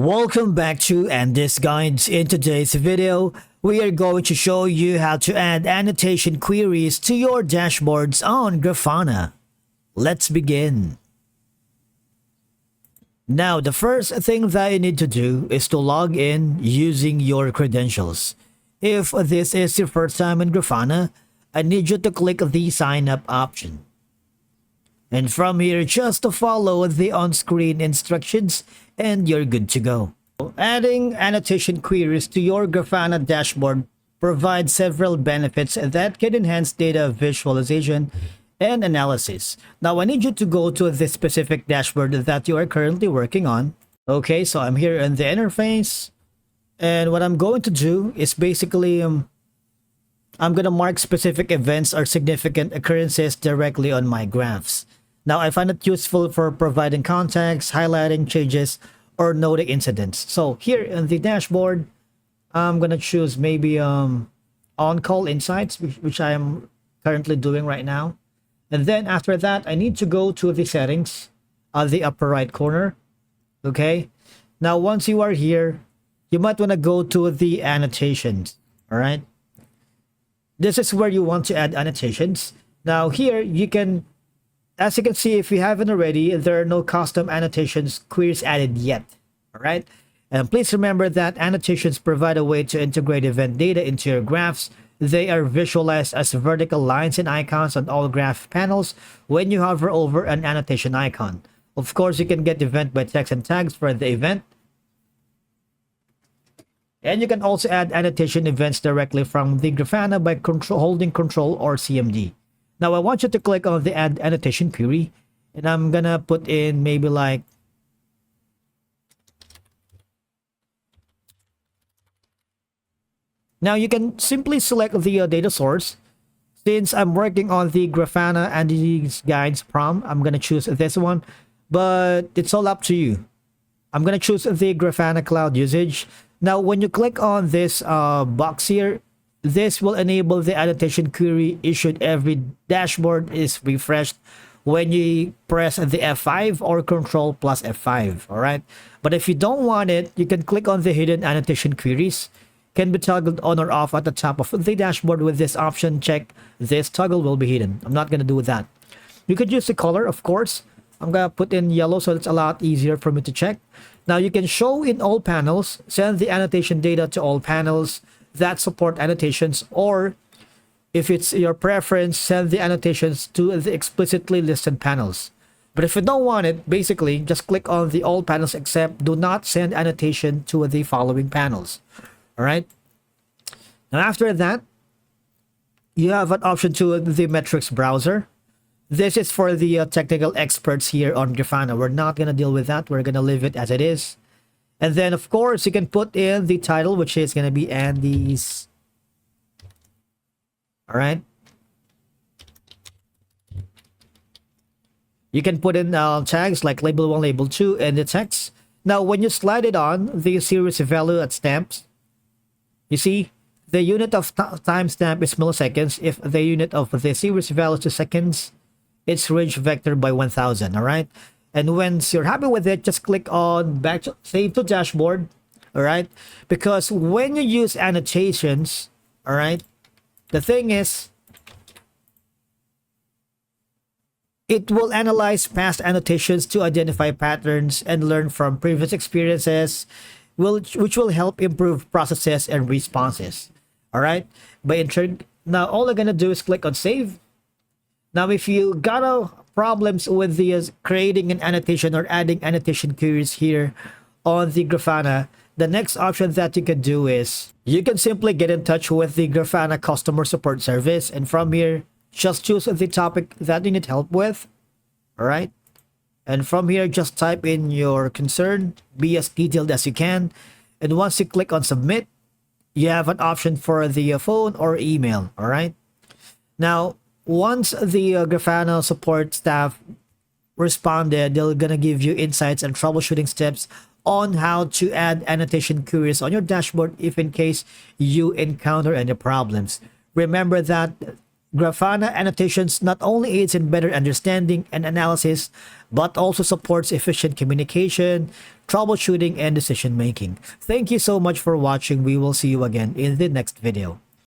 Welcome back to This Guides. In today's video, we are going to show you how to add annotation queries to your dashboards on Grafana. Let's begin. Now, the first thing that you need to do is to log in using your credentials. If this is your first time in Grafana, I need you to click the sign up option. And from here, just to follow the on-screen instructions and you're good to go. Adding annotation queries to your Grafana dashboard provides several benefits that can enhance data visualization and analysis. Now, I need you to go to the specific dashboard that you are currently working on. Okay, so I'm here in the interface. And what I'm going to do is basically, I'm going to mark specific events or significant occurrences directly on my graphs. Now, I find it useful for providing context, highlighting changes, or noting incidents. So here in the dashboard, I'm going to choose maybe on-call insights, which I am currently doing right now. And then after that, I need to go to the settings on the upper right corner. Okay. Now, once you are here, you might want to go to the annotations. All right. This is where you want to add annotations. Now here you can, as you can see, if you haven't already, there are no custom annotations queries added yet. All right. And please remember that annotations provide a way to integrate event data into your graphs. They are visualized as vertical lines and icons on all graph panels when you hover over an annotation icon. Of course, you can get event by text and tags for the event. And you can also add annotation events directly from the Grafana by holding Control or CMD. Now, I want you to click on the Add Annotation Query, and I'm gonna put in maybe like now you can simply select the data source. Since I'm working on the Grafana and these guides prompt, I'm gonna choose this one, but it's all up to you. I'm gonna choose the Grafana cloud usage. Now, when you click on this box here, this will enable the annotation query issued every dashboard is refreshed when you press the F5 or Control plus F5. All right. But if you don't want it, you can click on the hidden annotation queries. Can be toggled on or off at the top of the dashboard with this option. Check this toggle will be hidden. I'm not going to do that. You could use the color, of course. I'm going to put in yellow so it's a lot easier for me to check. Now you can show in all panels, send the annotation data to all panels that support annotations, or if it's your preference, send the annotations to the explicitly listed panels. But if you don't want it, basically just click on the all panels except do not send annotation to the following panels. All right. Now after that, you have an option to the metrics browser. This is for the technical experts here on Grafana. We're not going to deal with that. We're going to leave it as it is. And then, of course, you can put in the title, which is going to be Andy's. All right. You can put in tags like label 1, label 2, and the text. Now, when you slide it on, the series value at stamps, you see, the unit of timestamp is milliseconds. If the unit of the series value is seconds, it's range vector by 1000. All right. And once you're happy with it, just click on back to save to dashboard. All right. Because when you use annotations, all right, the thing is, it will analyze past annotations to identify patterns and learn from previous experiences, which will help improve processes and responses. All right. Now, all I'm going to do is click on save. Now, if you got problems with the creating an annotation or adding annotation queries here on the Grafana, the next option that you can do is you can simply get in touch with the Grafana customer support service. And from here, just choose the topic that you need help with. All right. And from here, just type in your concern, be as detailed as you can. And once you click on submit, you have an option for the phone or email. All right. Now, once the Grafana support staff responded, they're going to give you insights and troubleshooting steps on how to add annotation queries on your dashboard if in case you encounter any problems. Remember that Grafana annotations not only aids in better understanding and analysis, but also supports efficient communication, troubleshooting, and decision making. Thank you so much for watching. We will see you again in the next video.